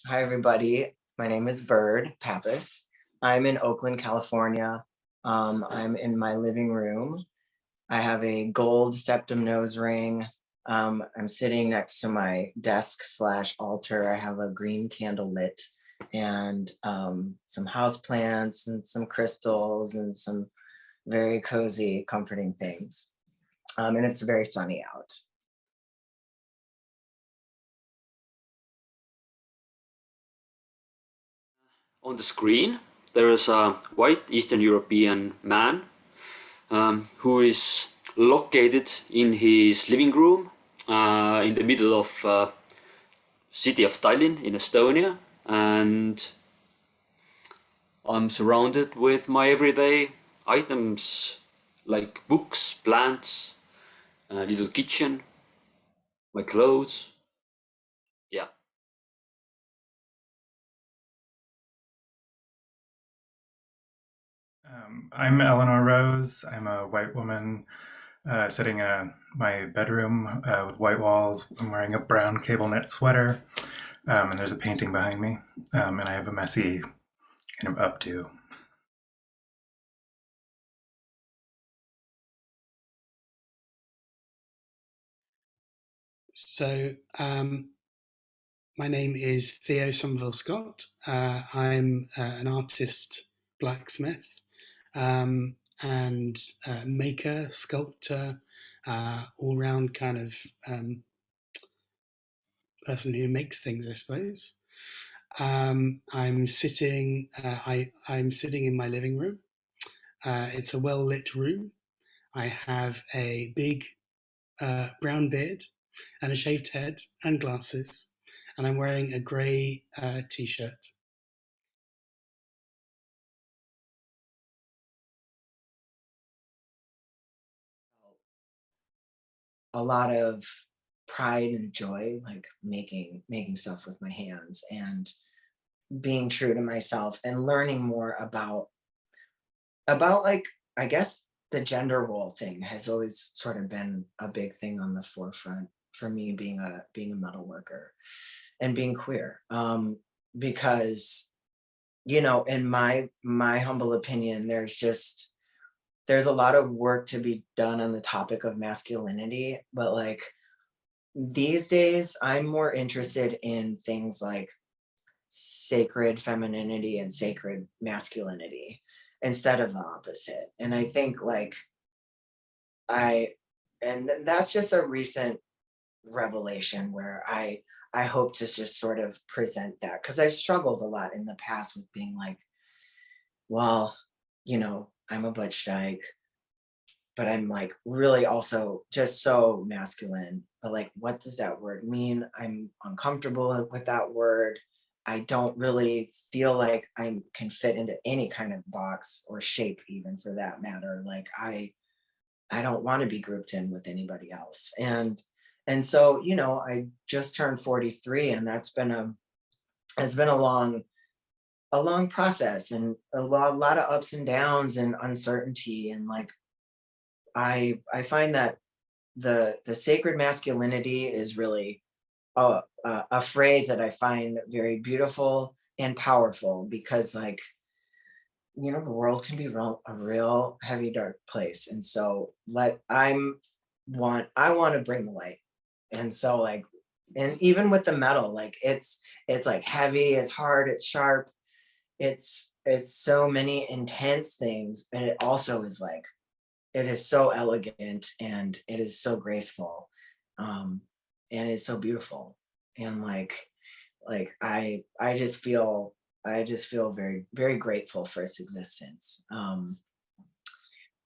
Hi, everybody. My name is Bird Pappas. I'm in Oakland, California. I'm in my living room. I have a gold septum nose ring. I'm sitting next to my desk slash altar. I have a green candle lit and some house plants and some crystals and some very cozy, comforting things. And it's very sunny out. On the screen, there is a white Eastern European man who is located in his living room in the middle of city of Tallinn in Estonia, and I'm surrounded with my everyday items like books, plants, a little kitchen, my clothes. Yeah. I'm Eleanor Rose. I'm a white woman sitting in my bedroom with white walls. I'm wearing a brown cable knit sweater, and there's a painting behind me, and I have a messy kind of updo. So, my name is Theo Somerville Scott. I'm an artist blacksmith and maker, sculptor, all round kind of person who makes things, I suppose. I'm sitting. I'm sitting in my living room. It's a well lit room. I have a big brown beard and a shaved head and glasses, and I'm wearing a grey t-shirt. A lot of pride and joy, like making stuff with my hands and being true to myself and learning more about like I guess the gender role thing has always sort of been a big thing on the forefront for me being a metal worker and being queer. Because in my humble opinion, there's a lot of work to be done on the topic of masculinity, but like these days I'm more interested in things like sacred femininity and sacred masculinity instead of the opposite. And I think like I and that's just a recent revelation where I hope to just sort of present that because I've struggled a lot in the past with being like, well, I'm a butch dyke, but I'm like really also just so masculine. But like, what does that word mean? I'm uncomfortable with that word. I don't really feel like I can fit into any kind of box or shape, even for that matter. Like I don't want to be grouped in with anybody else. And so, I just turned 43 and it's been a long process and a lot of ups and downs and uncertainty. And like I find that the sacred masculinity is really a phrase that I find very beautiful and powerful because like the world can be a real heavy dark place, and so I want to bring the light. And so like, and even with the metal, like it's like heavy, it's hard, it's sharp, it's so many intense things, and it also is like it is so elegant and it is so graceful, um and it's so beautiful. And like I just feel very very grateful for its existence.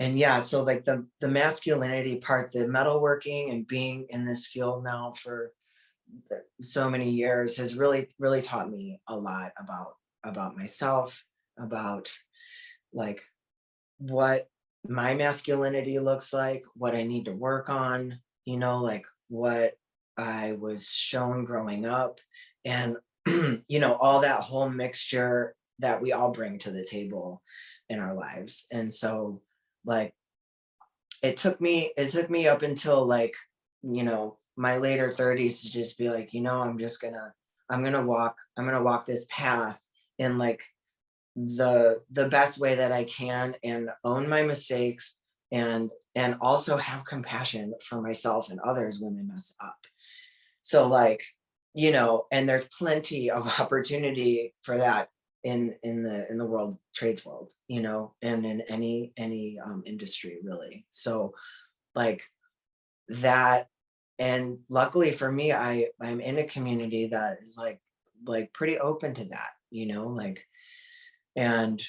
And yeah, so like the masculinity part, the metalworking and being in this field now for so many years has really really taught me a lot about myself, about like what my masculinity looks like, what I need to work on, like what I was shown growing up, and all that whole mixture that we all bring to the table in our lives. And so like it took me up until like my later 30s to just be like, I'm just gonna I'm gonna walk this path in like the best way that I can, and own my mistakes, and also have compassion for myself and others when they mess up. So like, you know, and there's plenty of opportunity for that in the world trades world, you know, and in any industry really. So like that, and luckily for me, I'm in a community that is like pretty open to that, you know, like, and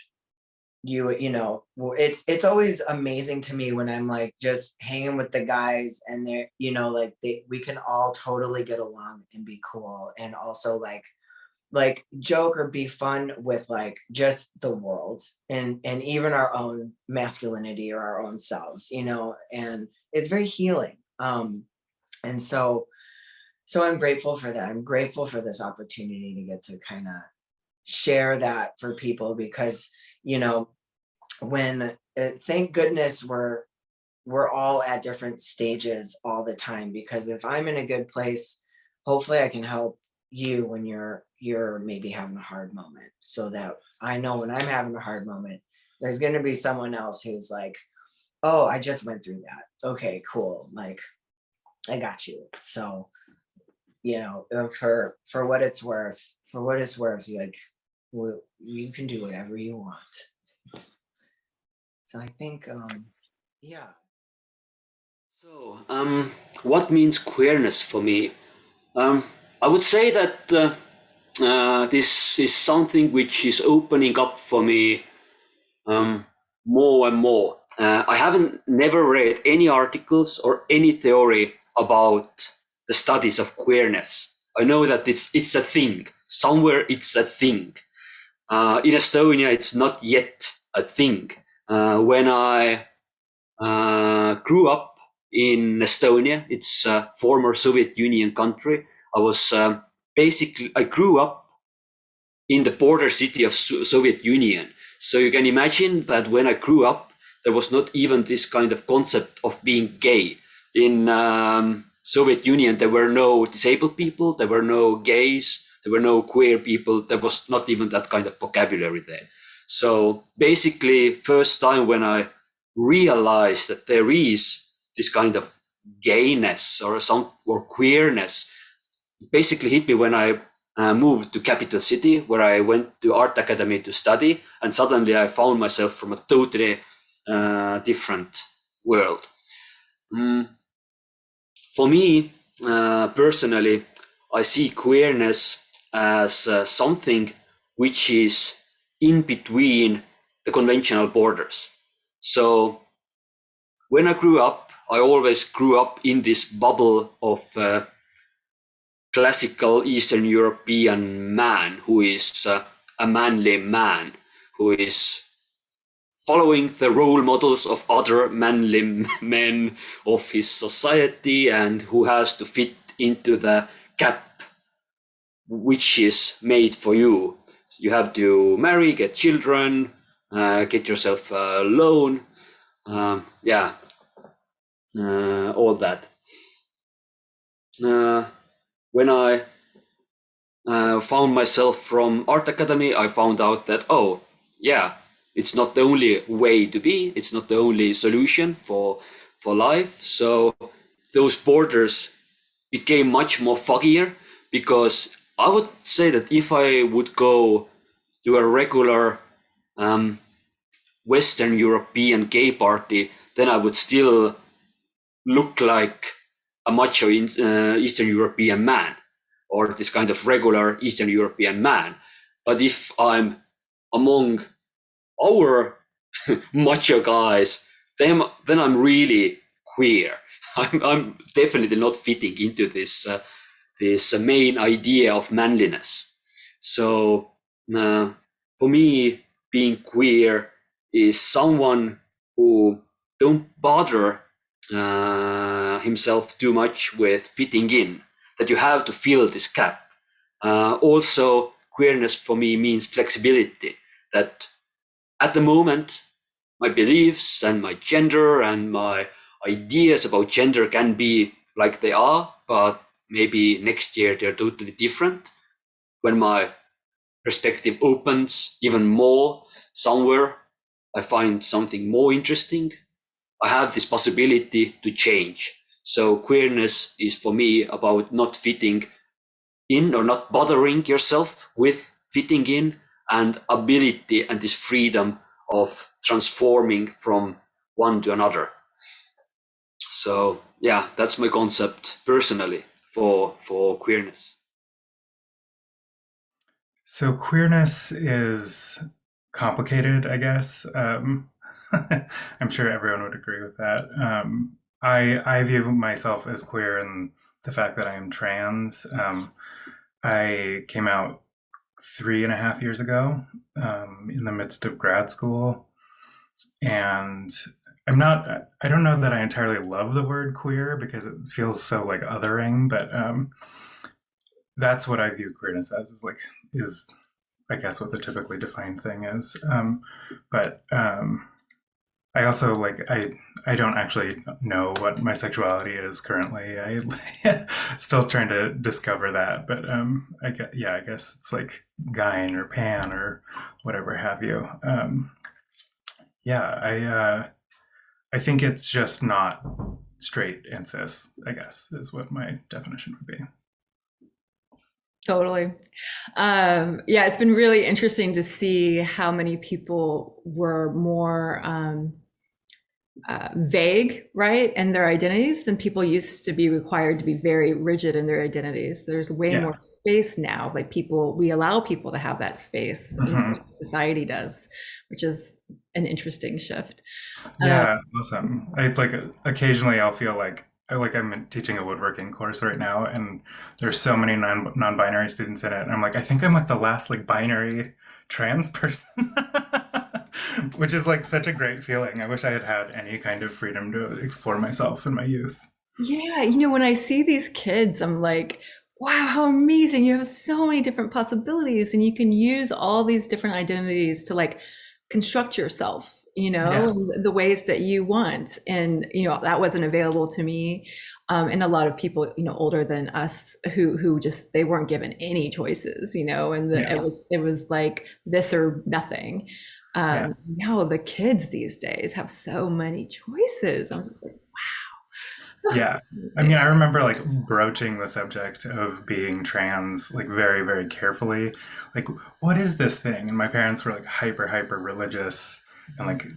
you know, it's always amazing to me when I'm like just hanging with the guys, and they're, you know, like we can all totally get along and be cool, and also like joke or be fun with like just the world, and even our own masculinity or our own selves, you know, and it's very healing. And so I'm grateful for that. I'm grateful for this opportunity to get to kind of share that for people, because, you know, when thank goodness we're all at different stages all the time, because if I'm in a good place, hopefully I can help you when you're maybe having a hard moment, so that I know when I'm having a hard moment, there's going to be someone else who's like, oh, I just went through that, okay, cool, like I got you. So, you know, for what it's worth, like you can do whatever you want. So I think yeah. So, what means queerness for me? I would say that this is something which is opening up for me more and more. I haven't never read any articles or any theory about the studies of queerness. I know that it's a thing. Somewhere it's a thing. In Estonia, it's not yet a thing. When I grew up in Estonia, it's a former Soviet Union country. I grew up in the border city of Soviet Union. So you can imagine that when I grew up, there was not even this kind of concept of being gay. In Soviet Union, there were no disabled people, there were no gays, there were no queer people. There was not even that kind of vocabulary there. So basically, first time when I realized that there is this kind of gayness or queerness, basically hit me when I moved to capital city, where I went to art academy to study, and suddenly I found myself from a totally different world. For me, personally, I see queerness as something which is in between the conventional borders. So when I grew up, I always grew up in this bubble of classical Eastern European man who is a manly man, who is following the role models of other manly men of his society, and who has to fit into the cap which is made for you. You have to marry, get children, get yourself a loan, all that. When I found myself from art academy, I found out that, oh yeah, it's not the only way to be, it's not the only solution for life. So those borders became much more foggier, because I would say that if I would go to a regular Western European gay party, then I would still look like a macho Eastern European man, or this kind of regular Eastern European man. But if I'm among our macho guys, then I'm really queer. I'm definitely not fitting into this main idea of manliness. So for me, being queer is someone who don't bother himself too much with fitting in, that you have to fill this gap. Also, queerness for me means flexibility, that at the moment, my beliefs and my gender and my ideas about gender can be like they are, but maybe next year they're totally different. when my perspective opens even more somewhere, I find something more interesting, I have this possibility to change. So queerness is for me about not fitting in or not bothering yourself with fitting in, and ability and this freedom of transforming from one to another. So yeah, that's my concept personally for queerness. So queerness is complicated, I guess. I'm sure everyone would agree with that. I view myself as queer in the fact that I am trans. I came out 3.5 years ago, in the midst of grad school, and I don't know that I entirely love the word queer because it feels so like othering, but that's what I view queerness as, is I guess what the typically defined thing is. But I also I don't actually know what my sexuality is currently. I still trying to discover that. But I guess it's like gyne or pan or whatever have you. I think it's just not straight and cis, I guess, is what my definition would be. Totally. Yeah, it's been really interesting to see how many people were more vague, right, in their identities than people used to be required to be very rigid in their identities. There's way more space now. Like we allow people to have that space. Society does, which is an interesting shift. Yeah, awesome. Occasionally I'll feel like I'm teaching a woodworking course right now, and there's so many non-binary students in it, and I'm like, I think I'm like the last like binary trans person. Which is like such a great feeling. I wish I had had any kind of freedom to explore myself in my youth. Yeah, when I see these kids, I'm like, wow, how amazing. You have so many different possibilities, and you can use all these different identities to like construct yourself, in the ways that you want. And, that wasn't available to me. And a lot of people, older than us who just, they weren't given any choices, and it was like this or nothing. Now the kids these days have so many choices. I'm just like, wow. Yeah. I mean, I remember like broaching the subject of being trans, like very, very carefully. Like, what is this thing? And my parents were like hyper religious and like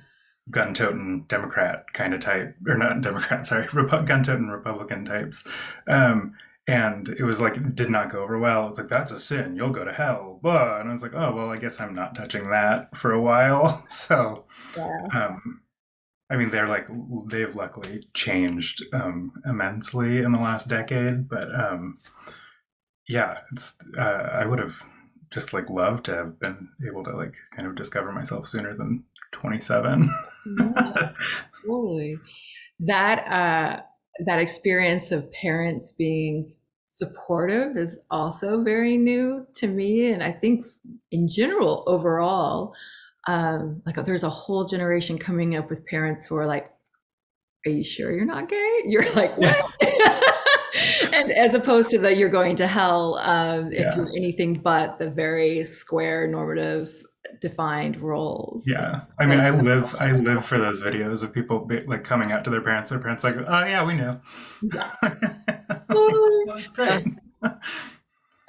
gun-toting Democrat kind of type, or not Democrat, sorry, gun-toting Republican types. And it was like, did not go over well. It's like, that's a sin, you'll go to hell, blah. And I was like, oh, well, I guess I'm not touching that for a while. So, I mean, they've luckily changed immensely in the last decade, but I would have just like loved to have been able to like kind of discover myself sooner than 27. Yeah, totally. That experience of parents being supportive is also very new to me, and I think in general overall, there's a whole generation coming up with parents who are like, are you sure you're not gay? You're like, what? And as opposed to that you're going to hell if you're anything but the very square normative defined roles. Yeah, I mean, I live for those videos of people like coming out to their parents like, oh yeah, we know. That's great.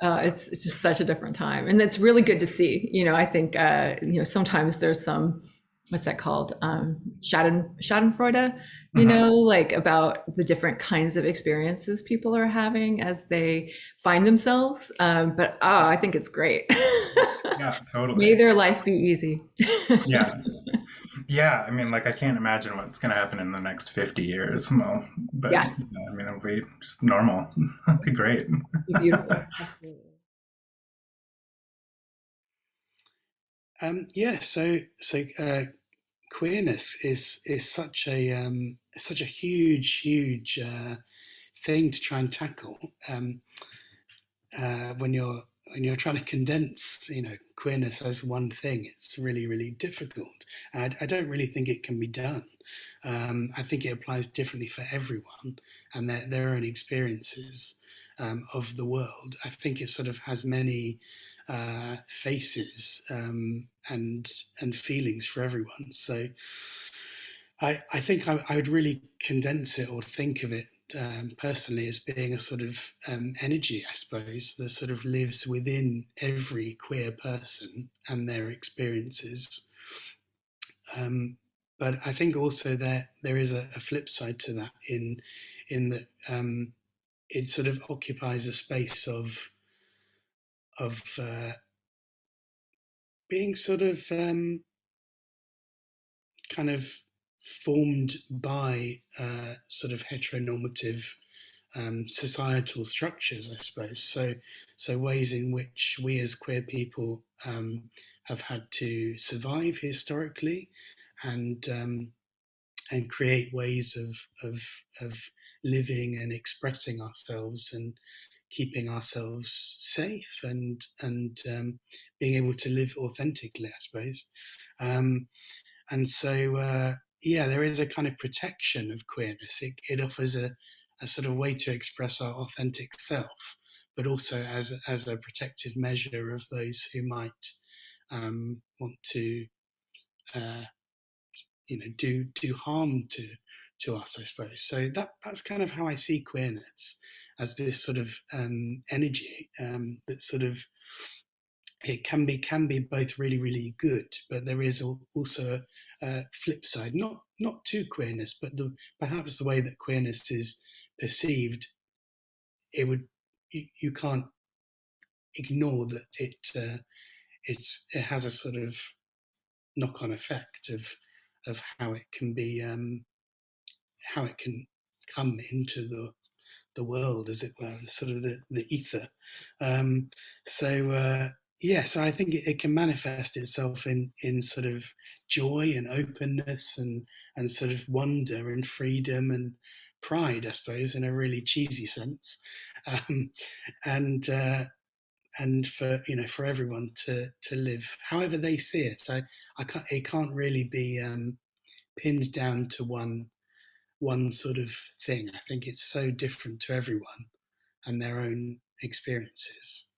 It's just such a different time, and it's really good to see. I think sometimes there's some, what's that called, Schadenfreude, like about the different kinds of experiences people are having as they find themselves. But I think it's great. Yeah, totally. May their life be easy. Yeah. I mean, like, I can't imagine what's going to happen in the next 50 years. Well, but I mean, it'll be just normal. It'll be great. It'll be beautiful. Absolutely. So queerness is such a huge thing to try and tackle when you're trying to condense queerness as one thing. It's really difficult. I don't really think it can be done. I think it applies differently for everyone and their own experiences. of the world. I think it sort of has many faces and feelings for everyone. So I think I would really condense it or think of it personally as being a sort of energy, I suppose, that sort of lives within every queer person and their experiences. But I think also there is a flip side to that in that it sort of occupies a space of being sort of kind of formed by sort of heteronormative societal structures, I suppose. So ways in which we as queer people have had to survive historically, and create ways of living and expressing ourselves and keeping ourselves safe and being able to live authentically, I suppose. And so yeah, there is a kind of protection of queerness. It offers a sort of way to express our authentic self, but also as a protective measure of those who might want to do harm to us, I suppose. So that's kind of how I see queerness, as this sort of energy that sort of, it can be both really, really good, but there is also a flip side, not to queerness, but perhaps the way that queerness is perceived. You can't ignore that it has a sort of knock-on effect of how it can be, how it can come into the world, as it were, sort of the ether. Yeah, so I think it can manifest itself in sort of joy and openness and sort of wonder and freedom and pride, I suppose, in a really cheesy sense, um, and for for everyone to live however they see it. So it can't really be pinned down to one sort of thing. I think it's so different to everyone and their own experiences.